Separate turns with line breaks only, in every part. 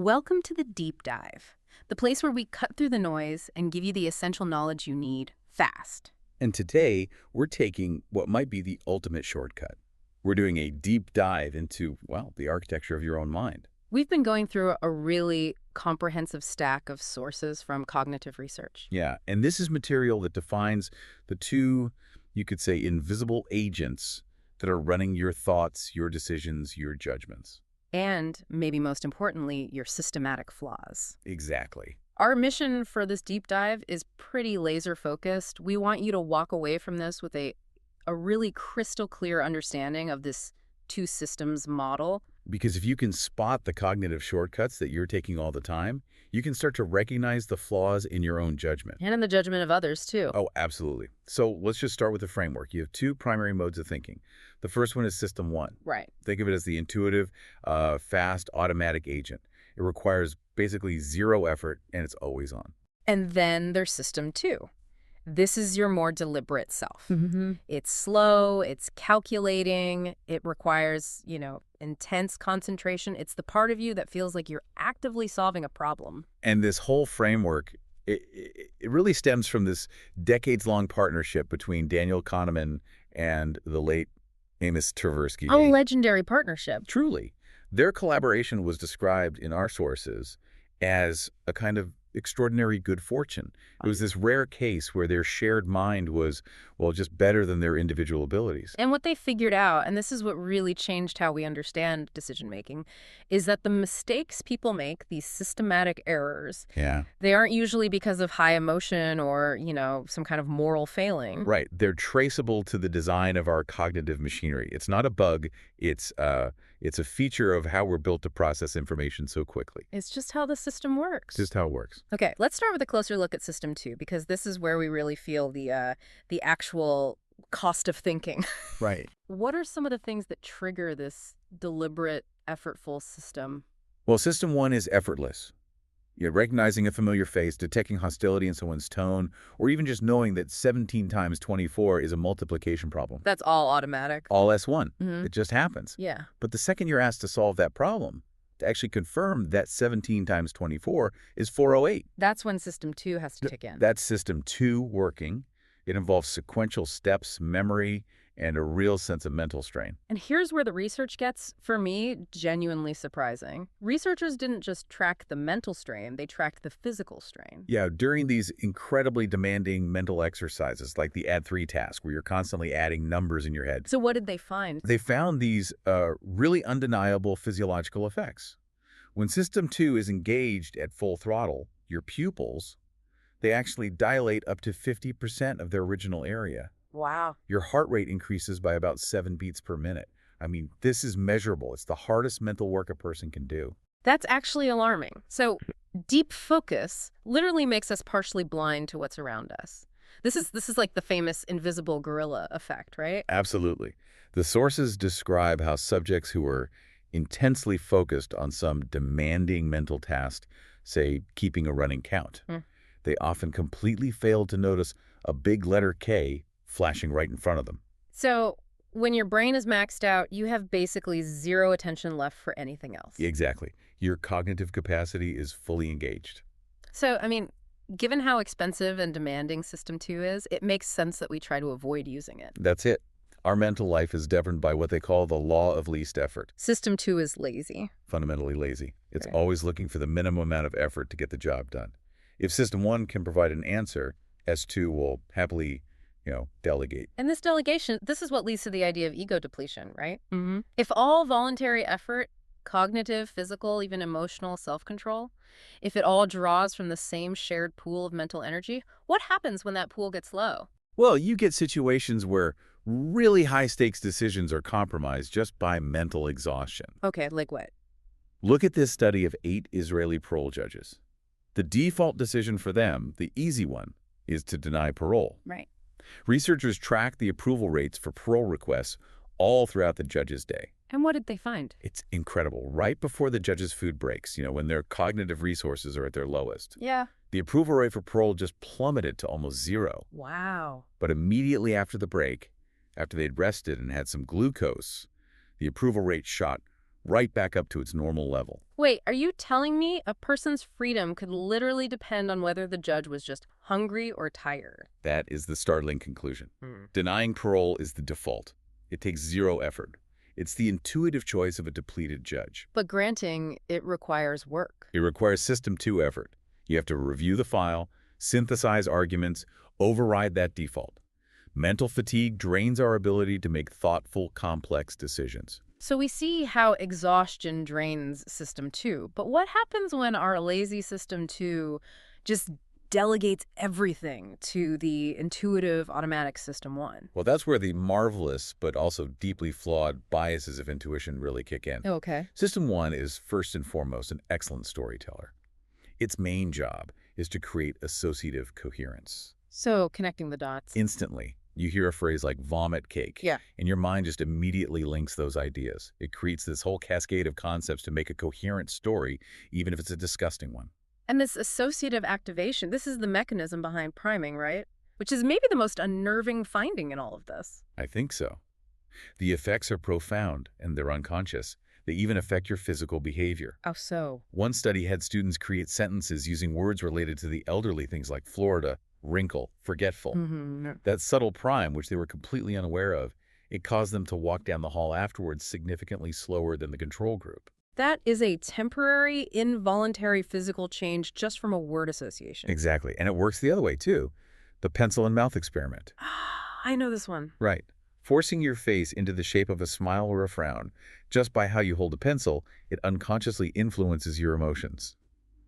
Welcome to the Deep Dive, the place where we cut through the noise and give you the essential knowledge you need fast.
And today, we're taking what might be the ultimate shortcut. We're doing a deep dive into, well, the architecture of your own mind.
We've been going through a really comprehensive stack of sources from cognitive research.
Yeah, and this is material that defines the two, you could say, invisible agents that are running your thoughts, your decisions, your judgments.
And, maybe most importantly, your systematic flaws.
Exactly.
Our mission for this deep dive is pretty laser-focused. We want you to walk away from this with a really crystal clear understanding of this two systems model.
Because if you can spot the cognitive shortcuts that you're taking all the time, you can start to recognize the flaws in your own judgment.
And in the judgment of others, too.
Oh, absolutely. So let's just start with the framework. You have two primary modes of thinking. The first one is system one.
Right.
Think of it as the intuitive, fast, automatic agent. It requires basically zero effort, and it's always on.
And then there's system two. This is your more deliberate self.
Mm-hmm.
It's slow, it's calculating, it requires, intense concentration. It's the part of you that feels like you're actively solving a problem.
And this whole framework, it really stems from this decades-long partnership between Daniel Kahneman and the late Amos Tversky.
A legendary partnership.
Truly. Their collaboration was described in our sources as a kind of extraordinary good fortune. It was this rare case where their shared mind was, well, just better than their individual abilities.
And what they figured out, and this is what really changed how we understand decision-making, is that the mistakes people make, these systematic errors, they aren't usually because of high emotion or, some kind of moral failing.
Right. They're traceable to the design of our cognitive machinery. It's not a bug. It's a feature of how we're built to process information so quickly.
It's just how the system works.
Just how it works.
Okay, let's start with a closer look at system two, because this is where we really feel the actual cost of thinking.
Right.
What are some of the things that trigger this deliberate, effortful system?
Well, system one is effortless. You're recognizing a familiar face, detecting hostility in someone's tone, or even just knowing that 17 times 24 is a multiplication problem.
That's all automatic.
All S1.
Mm-hmm.
It just happens.
Yeah.
But the second you're asked to solve that problem, to actually confirm that 17 times 24 is 408.
That's when system two has to kick in.
That's system two working. It involves sequential steps, memory, and a real sense of mental strain.
And here's where the research gets, for me, genuinely surprising. Researchers didn't just track the mental strain, they tracked the physical strain.
Yeah, during these incredibly demanding mental exercises, like the add 3 task, where you're constantly adding numbers in your head.
So what did they find?
They found these really undeniable physiological effects. When system 2 is engaged at full throttle, your pupils, they actually dilate up to 50% of their original area.
Wow.
Your heart rate increases by about 7 beats per minute. I mean, this is measurable. It's the hardest mental work a person can do.
That's actually alarming. So deep focus literally makes us partially blind to what's around us. This is like the famous invisible gorilla effect, right?
Absolutely. The sources describe how subjects who are intensely focused on some demanding mental task, say keeping a running count, they often completely fail to notice a big letter K flashing right in front of them.
So when your brain is maxed out, you have basically zero attention left for anything else.
Exactly. Your cognitive capacity is fully engaged.
So, given how expensive and demanding System 2 is, it makes sense that we try to avoid using it.
That's it. Our mental life is governed by what they call the law of least effort.
System 2 is lazy.
Fundamentally lazy. It's
Right.
always looking for the minimum amount of effort to get the job done. If System 1 can provide an answer, S2 will happily delegate.
And this delegation, this is what leads to the idea of ego depletion, right? Mm-hmm. If all voluntary effort, cognitive, physical, even emotional self-control, if it all draws from the same shared pool of mental energy, what happens when that pool gets low?
Well, you get situations where really high-stakes decisions are compromised just by mental exhaustion.
Okay, like what?
Look at this study of 8 Israeli parole judges. The default decision for them, the easy one, is to deny parole.
Right.
Researchers tracked the approval rates for parole requests all throughout the judge's day.
And what did they find?
It's incredible. Right before the judge's food breaks, when their cognitive resources are at their lowest,
Yeah.
the approval rate for parole just plummeted to almost zero.
Wow.
But immediately after the break, after they'd rested and had some glucose, the approval rate shot right back up to its normal level.
Wait, are you telling me a person's freedom could literally depend on whether the judge was just hungry or tired?
That is the startling conclusion.
Hmm.
Denying parole is the default. It takes zero effort. It's the intuitive choice of a depleted judge.
But granting it requires work.
It requires System 2 effort. You have to review the file, synthesize arguments, override that default. Mental fatigue drains our ability to make thoughtful, complex decisions.
So we see how exhaustion drains system 2. But what happens when our lazy system 2 just delegates everything to the intuitive automatic system 1?
Well, that's where the marvelous but also deeply flawed biases of intuition really kick in.
Okay.
System 1 is first and foremost an excellent storyteller. Its main job is to create associative coherence.
So connecting the dots.
Instantly, you hear a phrase like vomit cake,
Yeah.
and your mind just immediately links those ideas. It creates this whole cascade of concepts to make a coherent story, even if it's a disgusting one.
And this associative activation, this is the mechanism behind priming, right? Which is maybe the most unnerving finding in all of this.
I think so. The effects are profound, and they're unconscious. They even affect your physical behavior.
How so?
One study had students create sentences using words related to the elderly, things like Florida, wrinkle, forgetful.
Mm-hmm.
That subtle prime, which they were completely unaware of, it caused them to walk down the hall afterwards significantly slower than the control group.
That is a temporary, involuntary physical change just from a word association.
Exactly. And it works the other way, too. The pencil and mouth experiment.
I know this one.
Right. Forcing your face into the shape of a smile or a frown, just by how you hold a pencil, it unconsciously influences your emotions.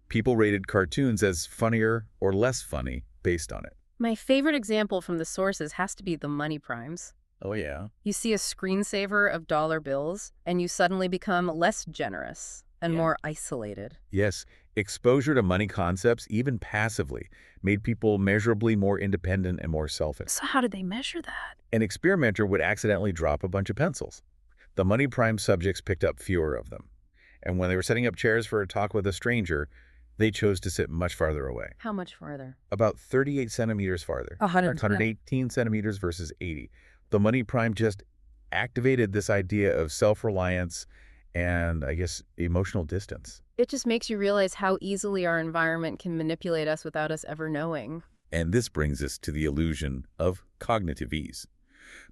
People rated cartoons as funnier or less funny based on it.
My favorite example from the sources has to be the money primes.
Oh, yeah.
You see a screensaver of dollar bills, and you suddenly become less generous and
Yeah.
more isolated.
Yes, exposure to money concepts, even passively, made people measurably more independent and more selfish.
So how did they measure that?
An experimenter would accidentally drop a bunch of pencils. The money prime subjects picked up fewer of them. And when they were setting up chairs for a talk with a stranger, they chose to sit much farther away.
How much farther?
About 38 centimeters farther. 118 centimeters versus 80. The money prime just activated this idea of self-reliance and, I guess, emotional distance.
It just makes you realize how easily our environment can manipulate us without us ever knowing.
And this brings us to the illusion of cognitive ease.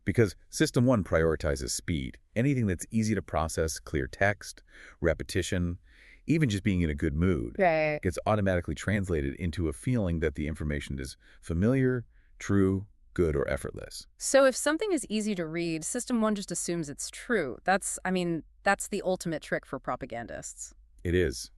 Because System 1 prioritizes speed. Anything that's easy to process, clear text, repetition, even just being in a good mood,
Right.
gets automatically translated into a feeling that the information is familiar, true, good, or effortless.
So if something is easy to read, System 1 just assumes it's true. That's the ultimate trick for propagandists.
It is.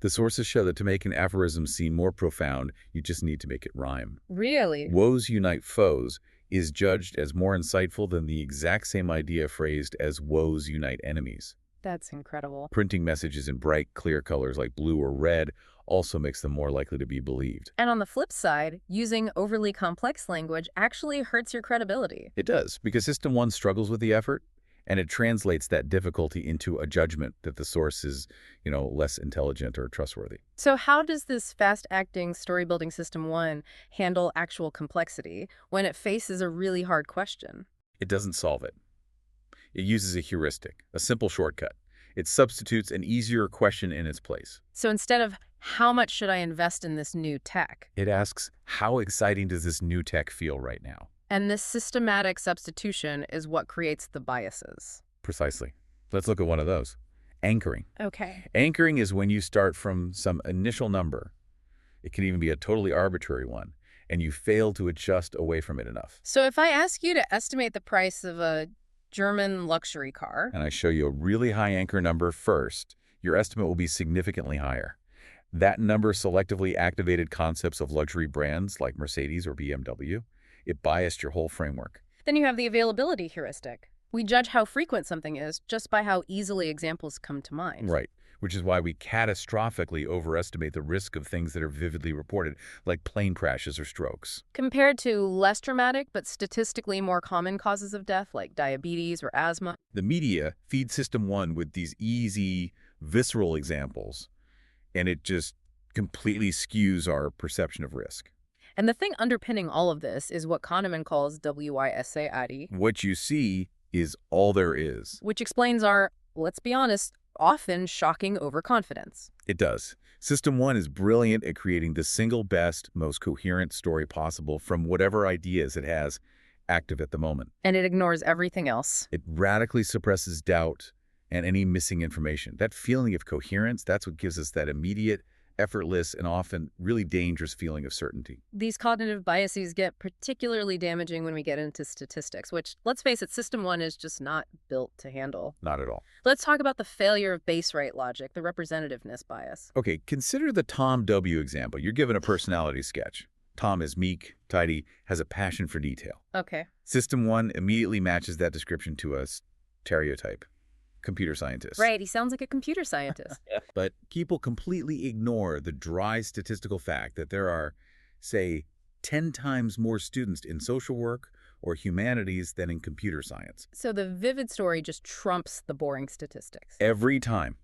The sources show that to make an aphorism seem more profound, you just need to make it rhyme.
Really?
Woes unite foes is judged as more insightful than the exact same idea phrased as woes unite enemies.
That's incredible.
Printing messages in bright, clear colors like blue or red also makes them more likely to be believed.
And on the flip side, using overly complex language actually hurts your credibility.
It does, because System 1 struggles with the effort, and it translates that difficulty into a judgment that the source is, less intelligent or trustworthy.
So how does this fast-acting story-building System 1 handle actual complexity when it faces a really hard question?
It doesn't solve it. It uses a heuristic, a simple shortcut. It substitutes an easier question in its place.
So instead of, how much should I invest in this new tech?
It asks, how exciting does this new tech feel right now?
And this systematic substitution is what creates the biases.
Precisely. Let's look at one of those. Anchoring.
Okay.
Anchoring is when you start from some initial number. It can even be a totally arbitrary one, and you fail to adjust away from it enough.
So if I ask you to estimate the price of a German luxury car,
And I show you a really high anchor number first, your estimate will be significantly higher. That number selectively activated concepts of luxury brands like Mercedes or BMW. It biased your whole framework.
then you have the availability heuristic. We judge how frequent something is just by how easily examples come to mind.
Right, which is why we catastrophically overestimate the risk of things that are vividly reported, like plane crashes or strokes.
Compared to less dramatic but statistically more common causes of death like diabetes or asthma.
The media feeds System 1 with these easy, visceral examples, and it just completely skews our perception of risk.
And the thing underpinning all of this is what Kahneman calls WISA,
What you see is all there is.
which explains our, let's be honest, often shocking overconfidence.
It does. System 1 is brilliant at creating the single best, most coherent story possible from whatever ideas it has active at the moment.
And it ignores everything else.
It radically suppresses doubt and any missing information. That feeling of coherence, that's what gives us that immediate, effortless, and often really dangerous feeling of certainty.
These cognitive biases get particularly damaging when we get into statistics, which, let's face it, System 1 is just not built to handle.
Not at all.
Let's talk about the failure of base rate logic, the representativeness bias.
Okay, consider the Tom W. example. You're given a personality sketch. Tom is meek, tidy, has a passion for detail.
Okay.
System 1 immediately matches that description to a stereotype. Computer scientist.
Right, he sounds like a computer scientist.
But people completely ignore the dry statistical fact that there are, say, 10 times more students in social work or humanities than in computer science.
So the vivid story just trumps the boring statistics.
Every time.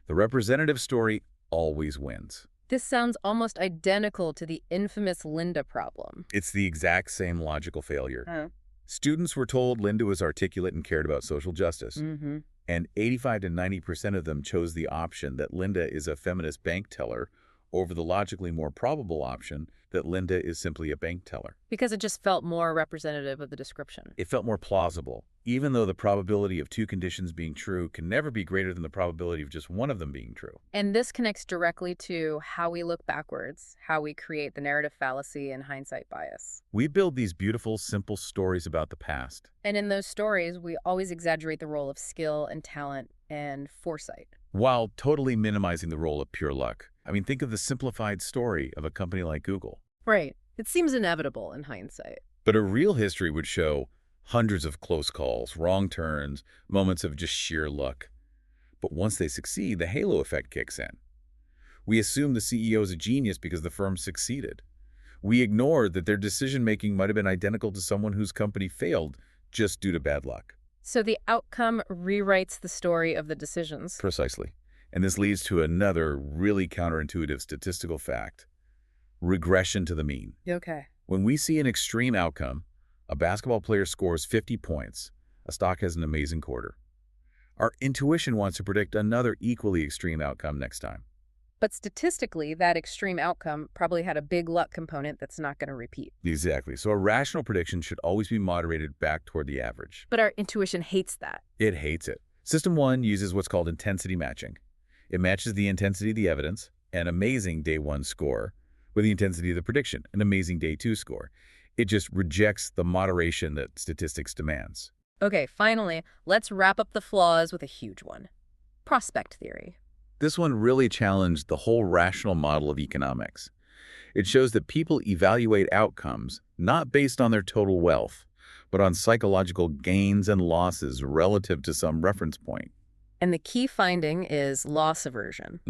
The representative story always wins.
This sounds almost identical to the infamous Linda problem.
It's the exact same logical failure.
Oh.
Students were told Linda was articulate and cared about social justice.
Mm-hmm.
And 85 to 90% of them chose the option that Linda is a feminist bank teller over the logically more probable option that Linda is simply a bank teller.
Because it just felt more representative of the description.
It felt more plausible, even though the probability of two conditions being true can never be greater than the probability of just one of them being true.
And this connects directly to how we look backwards, how we create the narrative fallacy and hindsight bias.
We build these beautiful, simple stories about the past.
And in those stories, we always exaggerate the role of skill and talent and foresight.
While totally minimizing the role of pure luck. I mean, think of the simplified story of a company like Google.
Right. It seems inevitable in hindsight.
But a real history would show hundreds of close calls, wrong turns, moments of just sheer luck. But once they succeed, the halo effect kicks in. We assume the CEO is a genius because the firm succeeded. We ignore that their decision-making might have been identical to someone whose company failed just due to bad luck.
So the outcome rewrites the story of the decisions.
Precisely. And this leads to another really counterintuitive statistical fact: regression to the mean.
Okay.
When we see an extreme outcome, a basketball player scores 50 points, a stock has an amazing quarter. Our intuition wants to predict another equally extreme outcome next time.
But statistically, that extreme outcome probably had a big luck component that's not going to repeat.
Exactly. So a rational prediction should always be moderated back toward the average.
But our intuition hates that.
It hates it. System 1 uses what's called intensity matching. It matches the intensity of the evidence, an amazing day 1 score, with the intensity of the prediction, an amazing day 2 score. It just rejects the moderation that statistics demands.
Okay, finally, let's wrap up the flaws with a huge one. Prospect theory.
This one really challenged the whole rational model of economics. It shows that people evaluate outcomes not based on their total wealth, but on psychological gains and losses relative to some reference point.
And the key finding is loss aversion.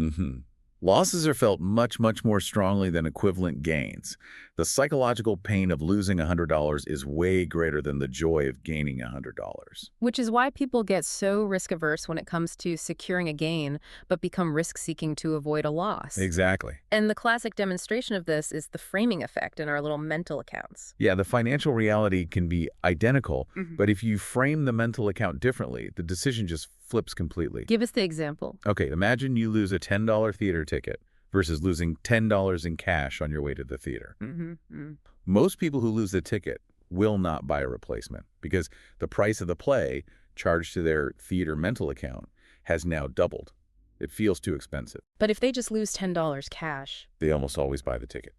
Losses are felt much, much more strongly than equivalent gains. The psychological pain of losing $100 is way greater than the joy of gaining $100.
Which is why people get so risk-averse when it comes to securing a gain, but become risk-seeking to avoid a loss.
Exactly.
And the classic demonstration of this is the framing effect in our little mental accounts.
Yeah, the financial reality can be identical, but if you frame the mental account differently, the decision just flips completely.
Give us the example.
Okay, imagine you lose a $10 theater ticket versus losing $10 in cash on your way to the theater. Most people who lose the ticket will not buy a replacement because the price of the play charged to their theater mental account has now doubled. It feels too expensive.
But if they just lose $10 cash,
They almost always buy the ticket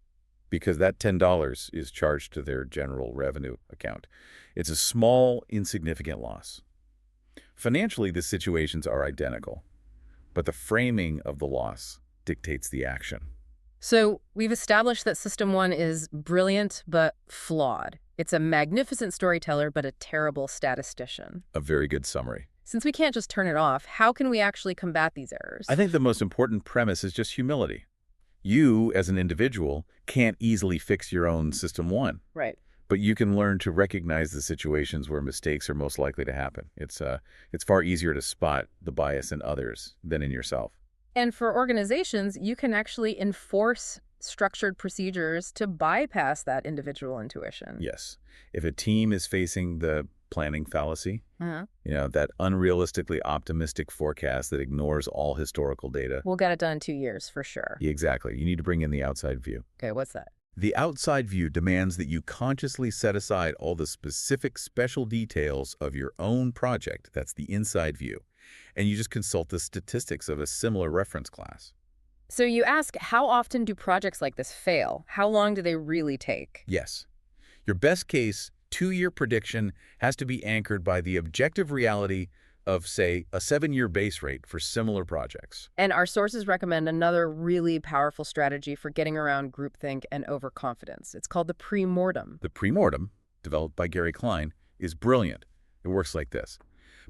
because that $10 is charged to their general revenue account. It's a small, insignificant loss. Financially, the situations are identical, but the framing of the loss dictates the action.
So we've established that System 1 is brilliant but flawed. It's a magnificent storyteller but a terrible statistician.
A very good summary.
Since we can't just turn it off, how can we actually combat these errors?
I think the most important premise is just humility. You, as an individual, can't easily fix your own System 1.
Right.
But you can learn to recognize the situations where mistakes are most likely to happen. It's far easier to spot the bias in others than in yourself.
And for organizations, you can actually enforce structured procedures to bypass that individual intuition.
Yes. If a team is facing the planning fallacy.
Uh-huh.
That unrealistically optimistic forecast that ignores all historical data.
We'll get it done in 2 years for sure.
Exactly. You need to bring in the outside view.
Okay, what's that?
The outside view demands that you consciously set aside all the specific special details of your own project. That's the inside view. And you just consult the statistics of a similar reference class.
So you ask, how often do projects like this fail? How long do they really take?
Yes. Your best case 2-year prediction has to be anchored by the objective reality of, say, a 7-year base rate for similar projects.
And our sources recommend another really powerful strategy for getting around groupthink and overconfidence. It's called the pre-mortem.
The pre-mortem, developed by Gary Klein, is brilliant. It works like this.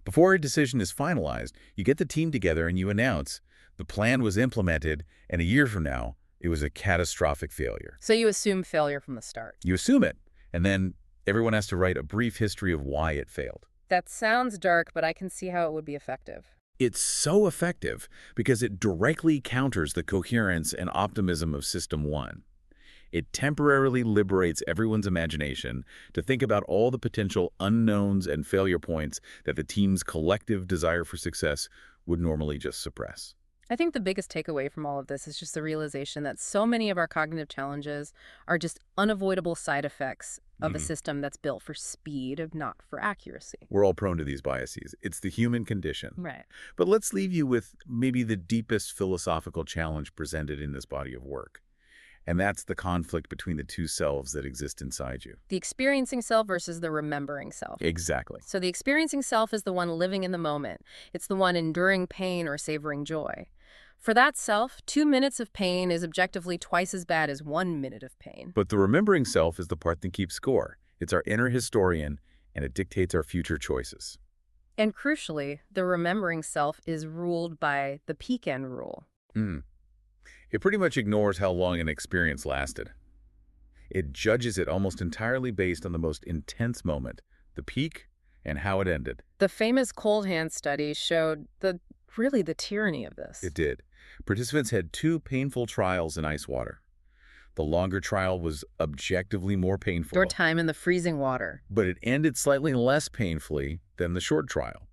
Before a decision is finalized, you get the team together and you announce the plan was implemented, and a year from now, it was a catastrophic failure.
So you assume failure from the start.
You assume it, and then everyone has to write a brief history of why it failed.
That sounds dark, but I can see how it would be effective.
It's so effective because it directly counters the coherence and optimism of System 1. It temporarily liberates everyone's imagination to think about all the potential unknowns and failure points that the team's collective desire for success would normally just suppress.
I think the biggest takeaway from all of this is just the realization that so many of our cognitive challenges are just unavoidable side effects of a system that's built for speed, if not for accuracy.
We're all prone to these biases. It's the human condition.
Right.
But let's leave you with maybe the deepest philosophical challenge presented in this body of work. And that's the conflict between the two selves that exist inside you.
The experiencing self versus the remembering self.
Exactly.
So the experiencing self is the one living in the moment. It's the one enduring pain or savoring joy. For that self, 2 minutes of pain is objectively twice as bad as 1 minute of pain.
But the remembering self is the part that keeps score. It's our inner historian, and it dictates our future choices.
And crucially, the remembering self is ruled by the peak end rule.
It pretty much ignores how long an experience lasted. It judges it almost entirely based on the most intense moment, the peak, and how it ended.
The famous cold hand study showed really the tyranny of this.
It did. Participants had 2 painful trials in ice water. The longer trial was objectively more painful.
Your time in the freezing water.
But it ended slightly less painfully than the short trial.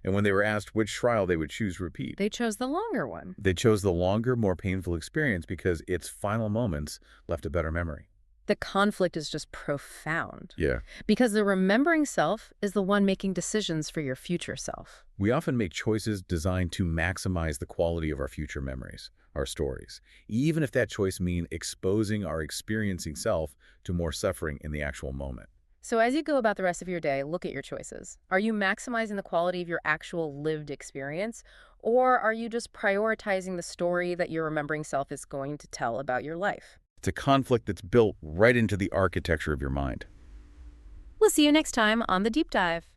And when they were asked which trial they would choose to repeat,
They chose the longer one.
they chose the longer, more painful experience because its final moments left a better memory.
The conflict is just profound.
Yeah.
Because the remembering self is the one making decisions for your future self.
We often make choices designed to maximize the quality of our future memories, our stories, even if that choice means exposing our experiencing self to more suffering in the actual moment.
So as you go about the rest of your day, look at your choices. Are you maximizing the quality of your actual lived experience, or are you just prioritizing the story that your remembering self is going to tell about your life?
It's a conflict that's built right into the architecture of your mind.
We'll see you next time on The Deep Dive.